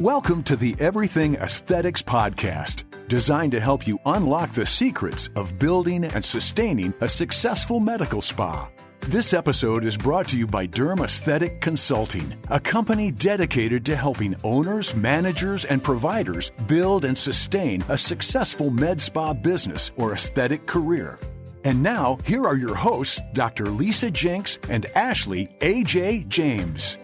Welcome to the Everything Aesthetics Podcast, designed to help you unlock the secrets of building and sustaining a successful medical spa. This episode is brought to you by Derm Aesthetic Consulting, a company dedicated to helping owners, managers, and providers build and sustain a successful med spa business or aesthetic career. And now, here are your hosts, Dr. Lisa Jenks and Ashley A.J. James.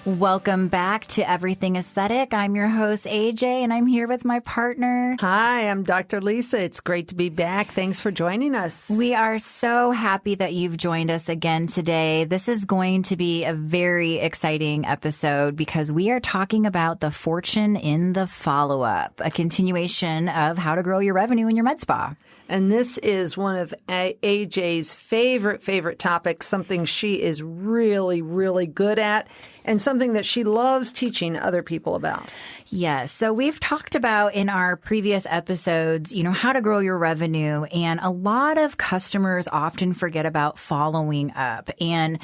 Welcome back to Everything Aesthetic. I'm your host, AJ, and I'm here with my partner. Hi, I'm Dr. Lisa. It's great to be back. Thanks for joining us. We are so happy that you've joined us again today. This is going to be a very exciting episode because we are talking about the fortune in the follow-up, a continuation of how to grow your revenue in your med spa. And this is one of AJ's favorite topics, something she is really good at, and something that she loves teaching other people about. Yes. So we've talked about in our previous episodes, how to grow your revenue. And a lot of customers often forget about following up. And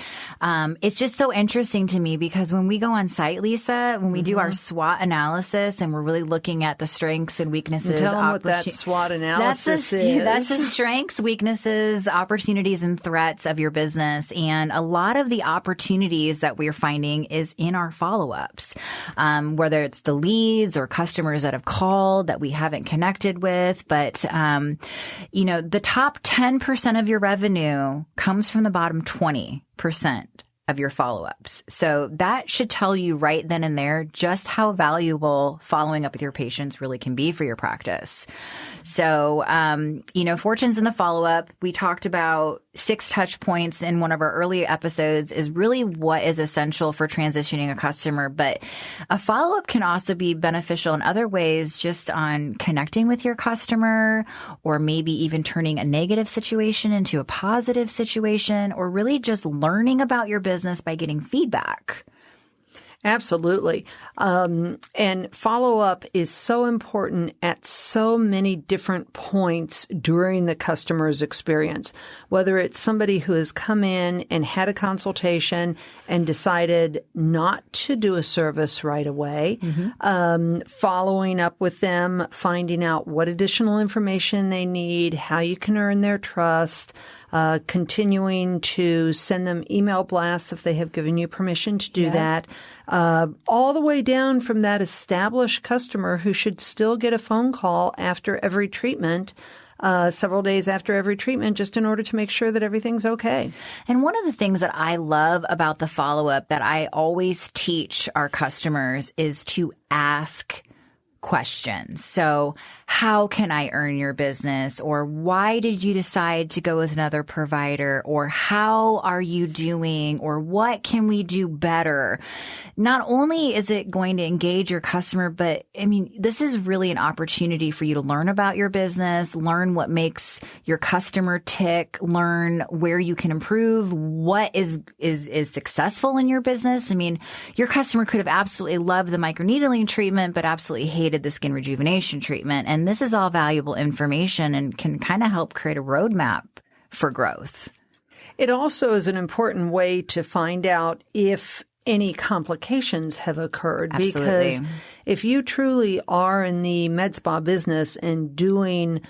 it's just so interesting to me because when we go on site, Lisa, when we do our SWOT analysis and we're really looking at the strengths and weaknesses. Tell them what that SWOT analysis is. That's the strengths, weaknesses, opportunities, and threats of your business. And a lot of the opportunities that we're finding is in our follow-ups, whether it's the leads or customers that have called that we haven't connected with. But, the top 10% of your revenue comes from the bottom 20% of your follow-ups. So that should tell you right then and there just how valuable following up with your patients really can be for your practice. So, fortunes in the follow-up, we talked about 6 touch points in one of our earlier episodes is really what is essential for transitioning a customer. But a follow-up can also be beneficial in other ways, just on connecting with your customer, or maybe even turning a negative situation into a positive situation, or really just learning about your business by getting feedback. Absolutely. And follow-up is so important at so many different points during the customer's experience, whether it's somebody who has come in and had a consultation and decided not to do a service right away, following up with them, finding out what additional information they need, how you can earn their trust, continuing to send them email blasts if they have given you permission to do that, all the way down from that established customer who should still get a phone call after every treatment, several days after every treatment, just in order to make sure that everything's okay. And one of the things that I love about the follow-up that I always teach our customers is to ask questions. So how can I earn your business? Or why did you decide to go with another provider? Or how are you doing? Or what can we do better? Not only is it going to engage your customer, but this is really an opportunity for you to learn about your business, learn what makes your customer tick, learn where you can improve, what is successful in your business. Your customer could have absolutely loved the microneedling treatment, but absolutely hated the skin rejuvenation treatment. And this is all valuable information and can kind of help create a roadmap for growth. It also is an important way to find out if any complications have occurred. Absolutely. Because if you truly are in the med spa business and doing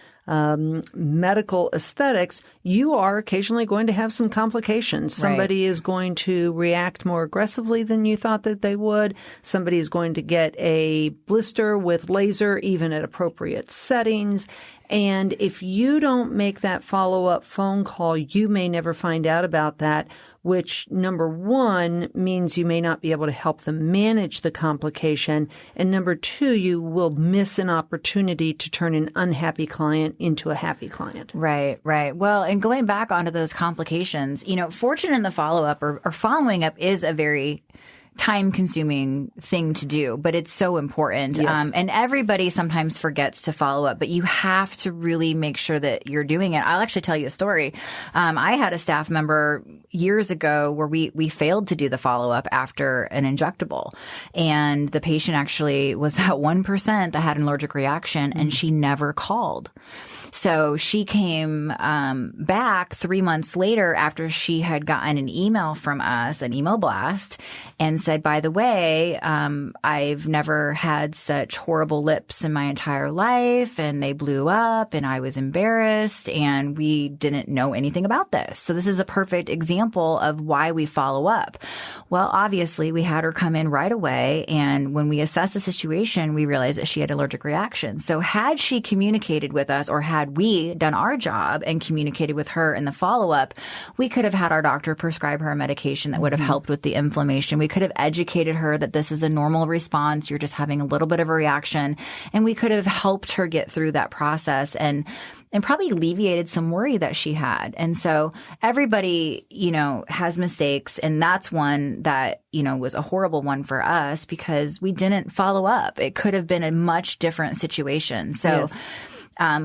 medical aesthetics, you are occasionally going to have some complications. Somebody is going to react more aggressively than you thought that they would. Somebody is going to get a blister with laser, even at appropriate settings. And if you don't make that follow-up phone call, you may never find out about that, which, number one, means you may not be able to help them manage the complication. And number two, you will miss an opportunity to turn an unhappy client into a happy client. Right. Well, and going back onto those complications, fortune in the follow-up or following up is a very time-consuming thing to do, but it's so important. Yes. And everybody sometimes forgets to follow up, but you have to really make sure that you're doing it. I'll actually tell you a story. I had a staff member years ago where we failed to do the follow-up after an injectable, and the patient actually was at 1% that had an allergic reaction, and she never called. So she came back 3 months later after she had gotten an email from us, an email blast, and said, by the way, I've never had such horrible lips in my entire life, and they blew up, and I was embarrassed, and we didn't know anything about this. So this is a perfect example of why we follow up. Well, obviously, we had her come in right away, and when we assessed the situation, we realized that she had an allergic reaction. So had she communicated with us, or had we done our job and communicated with her in the follow-up, we could have had our doctor prescribe her a medication that would have helped with the inflammation. We could have educated her that this is a normal response. You're just having a little bit of a reaction. And we could have helped her get through that process and probably alleviated some worry that she had. And so everybody, has mistakes. And that's one that, was a horrible one for us because we didn't follow up. It could have been a much different situation. So yes.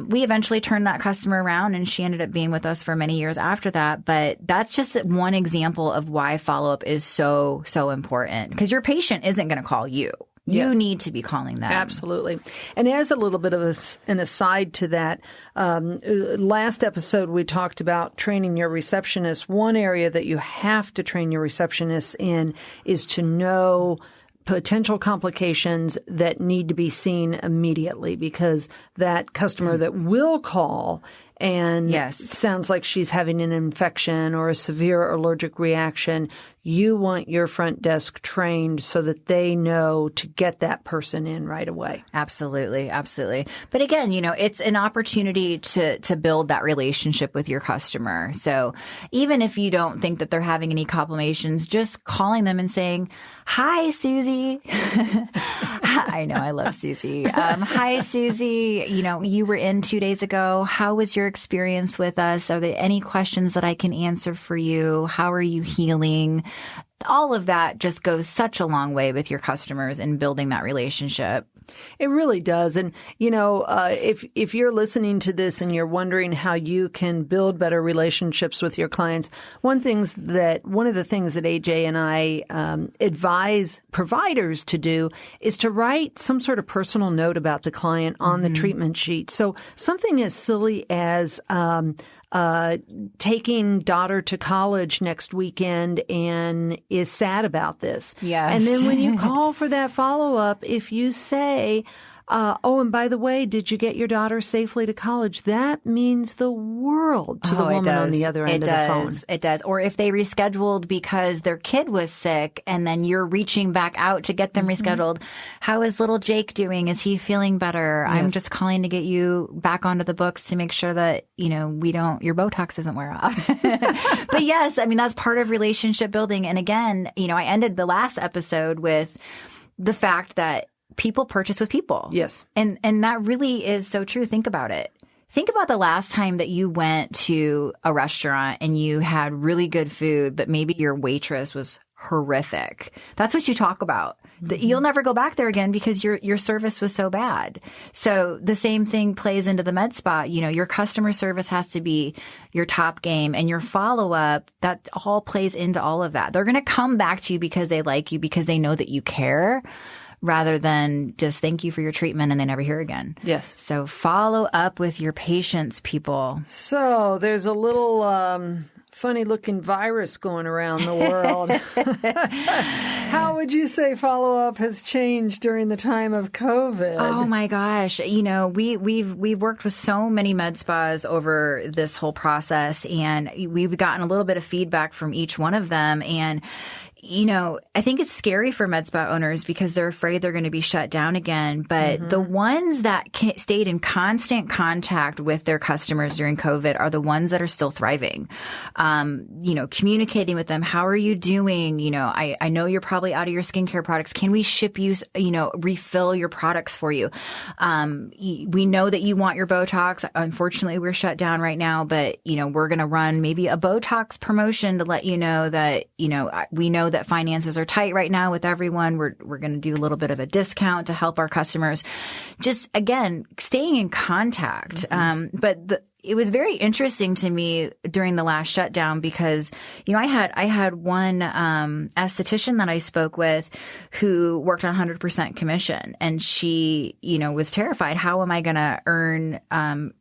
We eventually turned that customer around, and she ended up being with us for many years after that. But that's just one example of why follow-up is so, so important, because your patient isn't going to call you. You Yes. need to be calling them. Absolutely. And as a little bit of an aside to that, last episode we talked about training your receptionists. One area that you have to train your receptionists in is to know potential complications that need to be seen immediately, because that customer that will call and Yes. sounds like she's having an infection or a severe allergic reaction, you want your front desk trained so that they know to get that person in right away. Absolutely. Absolutely. But again, it's an opportunity to build that relationship with your customer. So even if you don't think that they're having any complications, just calling them and saying, "Hi, Susie." I know. I love Susie. "Hi, Susie. You were in 2 days ago. How was your experience with us? Are there any questions that I can answer for you? How are you healing?" All of that just goes such a long way with your customers in building that relationship. It really does. And, if you're listening to this and you're wondering how you can build better relationships with your clients, one of the things that AJ and I advise providers to do is to write some sort of personal note about the client on the treatment sheet. So something as silly as taking daughter to college next weekend and is sad about this. Yes. And then when you call for that follow-up, if you say, and by the way, did you get your daughter safely to college? That means the world to the woman on the other end of the phone. It does. Or if they rescheduled because their kid was sick and then you're reaching back out to get them rescheduled. How is little Jake doing? Is he feeling better? Yes. I'm just calling to get you back onto the books to make sure that, your Botox doesn't wear off. But yes, that's part of relationship building. And again, I ended the last episode with the fact that people purchase with people. Yes. And that really is so true. Think about it. Think about the last time that you went to a restaurant and you had really good food, but maybe your waitress was horrific. That's what you talk about. You'll never go back there again because your service was so bad. So the same thing plays into the med spa. Your customer service has to be your top game, and your follow-up, that all plays into all of that. They're going to come back to you because they like you, because they know that you care, rather than just thank you for your treatment and they never hear again. Yes. So follow up with your patients, people. So there's a little funny-looking virus going around the world. How would you say follow-up has changed during the time of COVID? Oh my gosh. We've worked with so many med spas over this whole process, and we've gotten a little bit of feedback from each one of them. And I think it's scary for med spa owners because they're afraid they're going to be shut down again. But the ones that stayed in constant contact with their customers during COVID are the ones that are still thriving. Communicating with them. How are you doing? I know you're probably out of your skincare products. Can we ship you, refill your products for you? We know that you want your Botox. Unfortunately, we're shut down right now, but, we're going to run maybe a Botox promotion to let you know that, we know that finances are tight right now with everyone. We're going to do a little bit of a discount to help our customers. Just, again, staying in contact. But it was very interesting to me during the last shutdown because, I had one esthetician that I spoke with who worked on 100% commission, and she, was terrified. How am I going to earn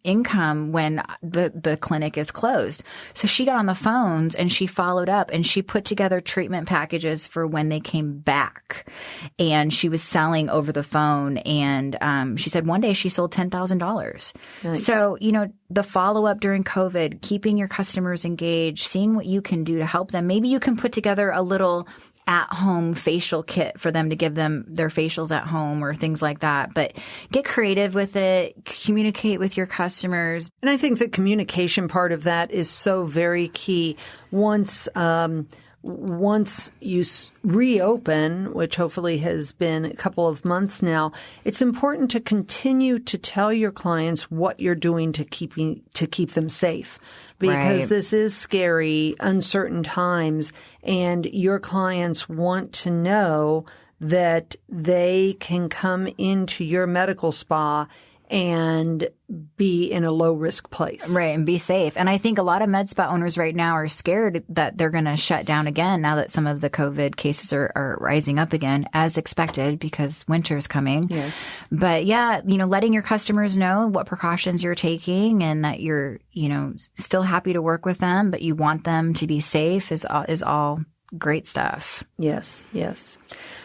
income when the clinic is closed? So she got on the phones and she followed up and she put together treatment packages for when they came back, and she was selling over the phone. And she said one day she sold $10,000. Nice. So, the follow-up during COVID, keeping your customers engaged, seeing what you can do to help them. Maybe you can put together a little at-home facial kit for them to give them their facials at home or things like that. But get creative with it. Communicate with your customers. And I think the communication part of that is so very key. Once you reopen, which hopefully has been a couple of months now, it's important to continue to tell your clients what you're doing to keep them safe. Because this is scary, uncertain times, and your clients want to know that they can come into your medical spa and be in a low-risk place. Right, and be safe. And I think a lot of med spa owners right now are scared that they're going to shut down again now that some of the COVID cases are rising up again, as expected, because winter's coming. Yes. But yeah, letting your customers know what precautions you're taking and that you're, still happy to work with them, but you want them to be safe is all great stuff. Yes, yes.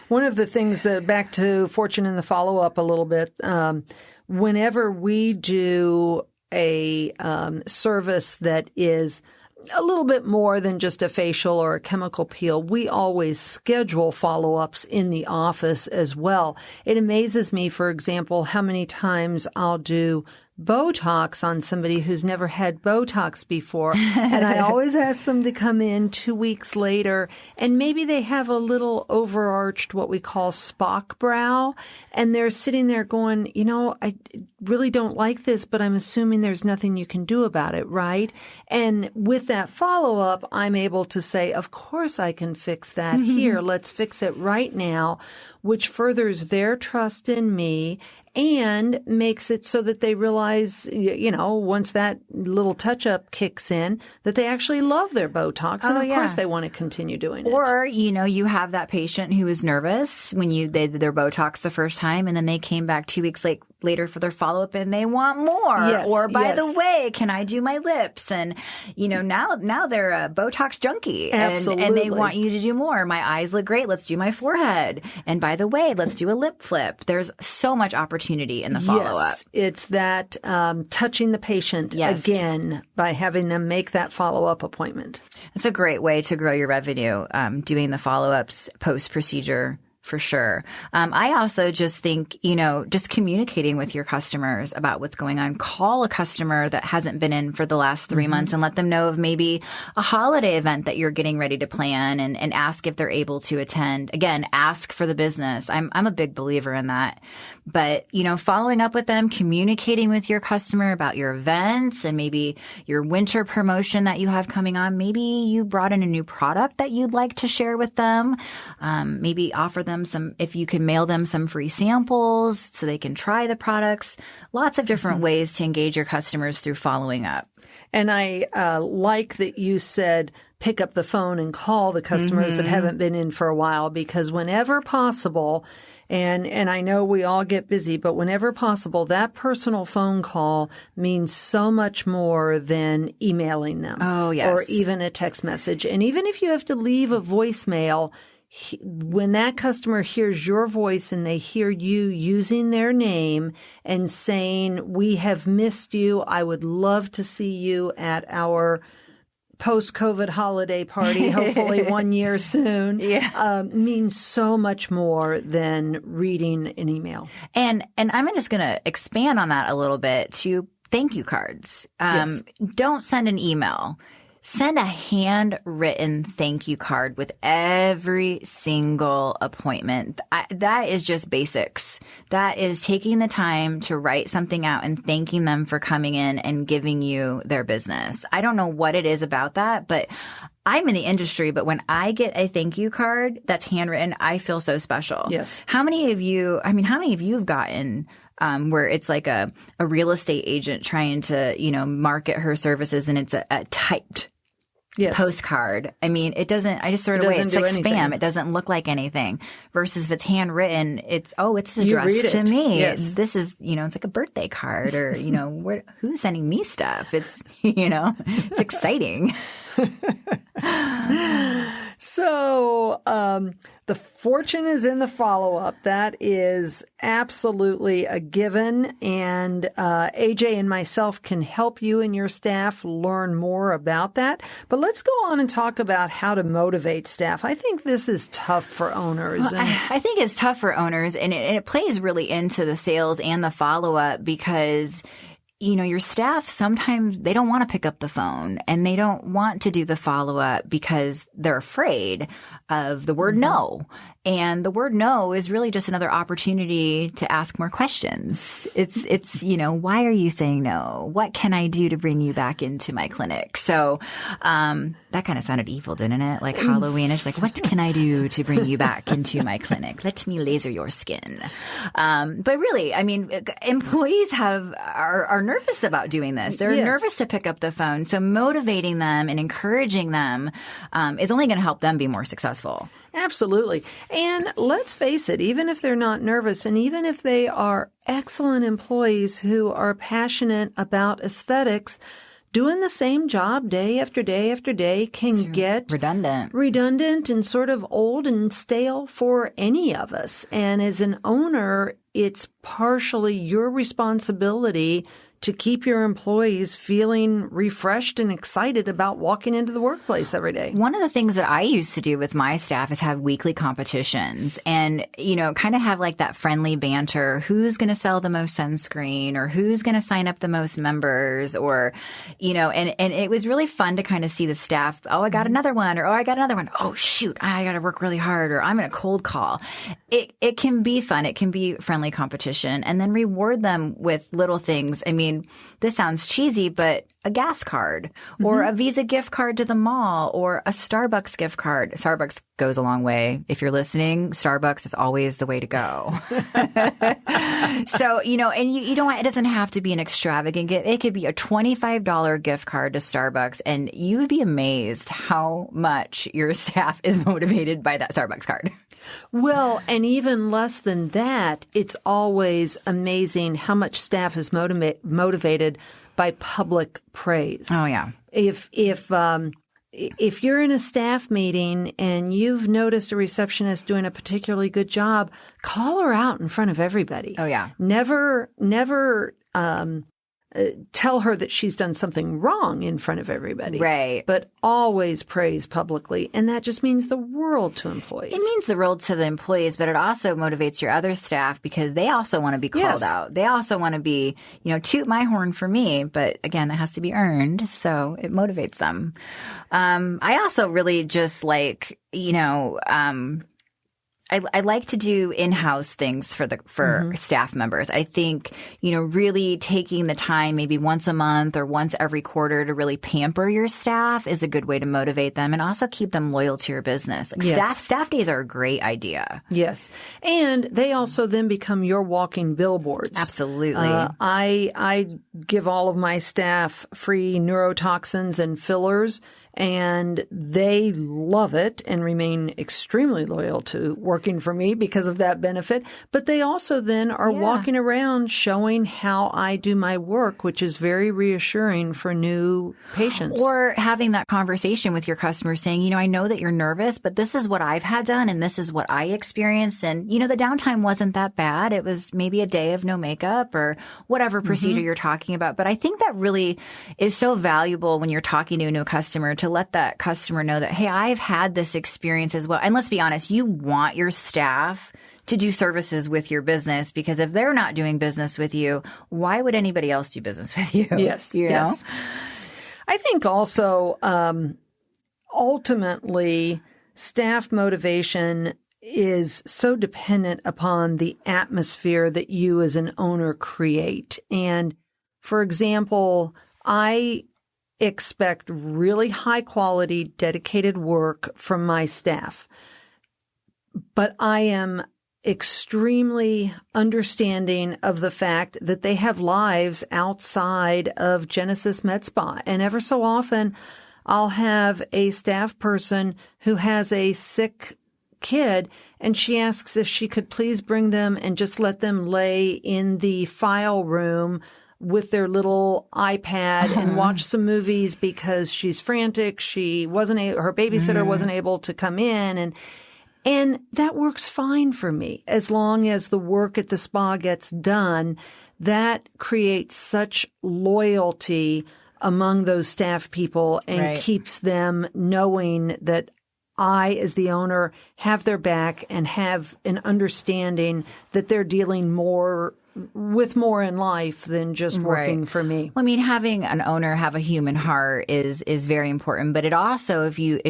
One of the things that, back to Fortune and the follow-up a little bit, whenever we do a service that is a little bit more than just a facial or a chemical peel, we always schedule follow-ups in the office as well. It amazes me, for example, how many times I'll do Botox on somebody who's never had Botox before. And I always ask them to come in 2 weeks later, and maybe they have a little overarched what we call Spock brow, and they're sitting there going, I really don't like this, but I'm assuming there's nothing you can do about it, right? And with that follow-up, I'm able to say, of course I can fix that. Here, let's fix it right now, which furthers their trust in me and makes it so that they realize, once that little touch-up kicks in, that they actually love their Botox. And of course they want to continue doing it. Or, you have that patient who is nervous when they did their Botox the first time, and then they came back 2 weeks later for their follow-up and they want more. Yes, or, by the way, can I do my lips? And, now they're a Botox junkie. Absolutely. And they want you to do more. My eyes look great. Let's do my forehead. And by the way, let's do a lip flip. There's so much opportunity in the follow-up. Yes, it's that touching the patient again by having them make that follow-up appointment. It's a great way to grow your revenue, doing the follow-ups post-procedure. For sure. I also just think, just communicating with your customers about what's going on. Call a customer that hasn't been in for the last 3 months and let them know of maybe a holiday event that you're getting ready to plan, and ask if they're able to attend. Again, ask for the business. I'm a big believer in that. But, following up with them, communicating with your customer about your events and maybe your winter promotion that you have coming on. Maybe you brought in a new product that you'd like to share with them. Maybe offer them if you can mail them some free samples so they can try the products. Lots of different ways to engage your customers through following up. And I like that you said pick up the phone and call the customers that haven't been in for a while, because whenever possible, and I know we all get busy, but whenever possible, that personal phone call means so much more than emailing them. Oh, yes. Or even a text message. And even if you have to leave a voicemail, when that customer hears your voice and they hear you using their name and saying, we have missed you, I would love to see you at our post-COVID holiday party, hopefully 1 year soon, means so much more than reading an email. And I'm just going to expand on that a little bit to thank you cards. Don't send an email. Send a handwritten thank you card with every single appointment. That is just basics. That is taking the time to write something out and thanking them for coming in and giving you their business. I don't know what it is about that, but I'm in the industry, but when I get a thank you card that's handwritten, I feel so special. Yes. How many of you have gotten where it's like a real estate agent trying to, market her services and it's a typed postcard. I mean, I just throw it away. It's like spam. It doesn't look like anything. Versus if it's handwritten, it's addressed to me. Yes. This is, it's like a birthday card or, who's sending me stuff? It's, it's exciting. So, the fortune is in the follow-up. That is absolutely a given. And AJ and myself can help you and your staff learn more about that. But let's go on and talk about how to motivate staff. I think this is tough for owners. Well, I think it's tough for owners, and it plays really into the sales and the follow-up because your staff, sometimes they don't want to pick up the phone and they don't want to do the follow-up because they're afraid of the word no. And the word no is really just another opportunity to ask more questions. It's why are you saying no? What can I do to bring you back into my clinic? So, that kind of sounded evil, didn't it? Like Halloween-ish, like, what can I do to bring you back into my clinic? Let me laser your skin. But really, I mean, employees are nervous about doing this. They're nervous to pick up the phone. So motivating them and encouraging them, is only going to help them be more successful. Absolutely. And let's face it, even if they're not nervous and even if they are excellent employees who are passionate about aesthetics, doing the same job day after day after day can get redundant and sort of old and stale for any of us. And as an owner, it's partially your responsibility to keep your employees feeling refreshed and excited about walking into the workplace every day. One of the things that I used to do with my staff is have weekly competitions and, kind of have like that friendly banter. Who's going to sell the most sunscreen or who's going to sign up the most members or, and it was really fun to kind of see the staff. Oh, I got another one or, oh, I got another one. Oh, shoot, I got to work really hard or I'm in a cold call. It can be fun. It can be friendly competition and then reward them with little things. I mean, this sounds cheesy, but a gas card or a Visa gift card to the mall or a Starbucks gift card. Starbucks goes a long way. If you're listening, Starbucks is always the way to go. So, and you don't want, it doesn't have to be an extravagant gift. It could be a $25 gift card to Starbucks and you would be amazed how much your staff is motivated by that Starbucks card. Well, and even less than that, it's always amazing how much staff is motivated by public praise. Oh, yeah. If you're in a staff meeting and you've noticed a receptionist doing a particularly good job, call her out in front of everybody. Oh, yeah. Never tell her that she's done something wrong in front of everybody. Right. But always praise publicly. And that just means the world to employees. It means the world to the employees, but it also motivates your other staff because they also want to be called out. They also want to be, toot my horn for me. But again, that has to be earned. So it motivates them. I also really just like, I like to do in-house things for staff members. I think, really taking the time maybe once a month or once every quarter to really pamper your staff is a good way to motivate them and also keep them loyal to your business. Like staff days are a great idea. Yes. And they also then become your walking billboards. Absolutely. I give all of my staff free neurotoxins and fillers. And they love it and remain extremely loyal to working for me because of that benefit. But they also then are walking around showing how I do my work, which is very reassuring for new patients. Or having that conversation with your customers saying, I know that you're nervous, but this is what I've had done and this is what I experienced. And, the downtime wasn't that bad. It was maybe a day of no makeup or whatever procedure you're talking about. But I think that really is so valuable when you're talking to a new customer to let that customer know that, hey, I've had this experience as well. And let's be honest, you want your staff to do services with your business because if they're not doing business with you, why would anybody else do business with you? Yes. You know? I think also, ultimately, staff motivation is so dependent upon the atmosphere that you as an owner create. And for example, I expect really high quality, dedicated work from my staff. But I am extremely understanding of the fact that they have lives outside of Genesis Med Spa. And ever so often, I'll have a staff person who has a sick kid, and she asks if she could please bring them and just let them lay in the file room with their little iPad and watch some movies because she's frantic. She wasn't her babysitter wasn't able to come in, and that works fine for me as long as the work at the spa gets done. That creates such loyalty among those staff people and keeps them knowing that I, as the owner, have their back and have an understanding that they're dealing with more in life than just working for me. Well, I mean, having an owner have a human heart is very important, but it also, if you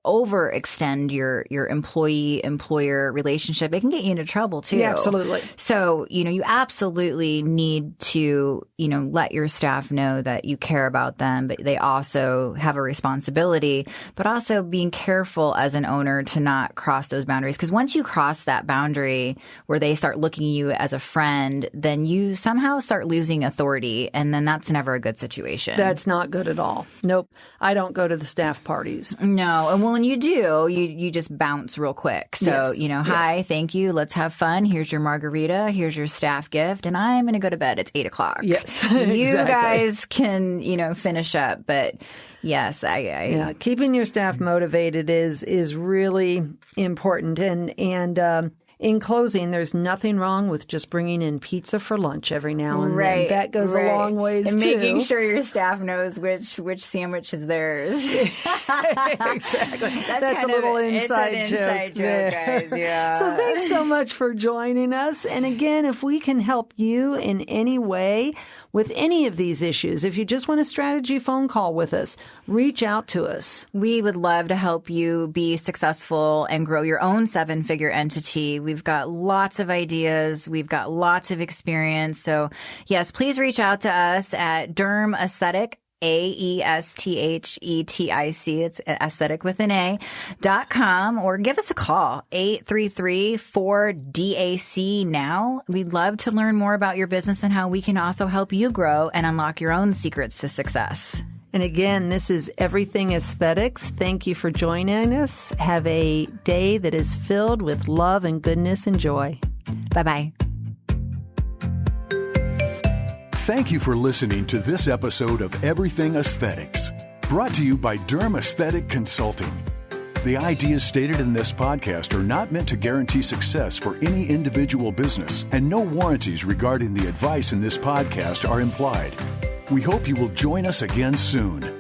overextend your employee-employer relationship, it can get you into trouble too. Yeah, absolutely. So, you absolutely need to, let your staff know that you care about them, but they also have a responsibility, but also being careful as an owner to not cross those boundaries. Because once you cross that boundary where they start looking at you as a friend, then you somehow start losing authority, and then that's never a good situation. That's not good at all. Nope. I don't go to the staff parties. No. And when you do, you just bounce real quick. So, hi, thank you, let's have fun. Here's your margarita. Here's your staff gift. And I'm going to go to bed. It's 8:00. Yes. You guys can, finish up. But yes, yeah, keeping your staff motivated is really important. And in closing, there's nothing wrong with just bringing in pizza for lunch every now and then. That goes a long ways, and too. making sure your staff knows which sandwich is theirs. Exactly. That's a little inside joke, guys. Yeah. So thanks so much for joining us. And again, if we can help you in any way with any of these issues, if you just want a strategy phone call with us, reach out to us. We would love to help you be successful and grow your own 7-figure entity. We've got lots of ideas. We've got lots of experience. So yes, please reach out to us at Derm Aesthetic, AESTHETIC. It's aesthetic with an A.com, or give us a call, 833-4DAC now. We'd love to learn more about your business and how we can also help you grow and unlock your own secrets to success. And again, this is Everything Aesthetics. Thank you for joining us. Have a day that is filled with love and goodness and joy. Bye-bye. Thank you for listening to this episode of Everything Aesthetics, brought to you by Derm Aesthetic Consulting. The ideas stated in this podcast are not meant to guarantee success for any individual business, and no warranties regarding the advice in this podcast are implied. We hope you will join us again soon.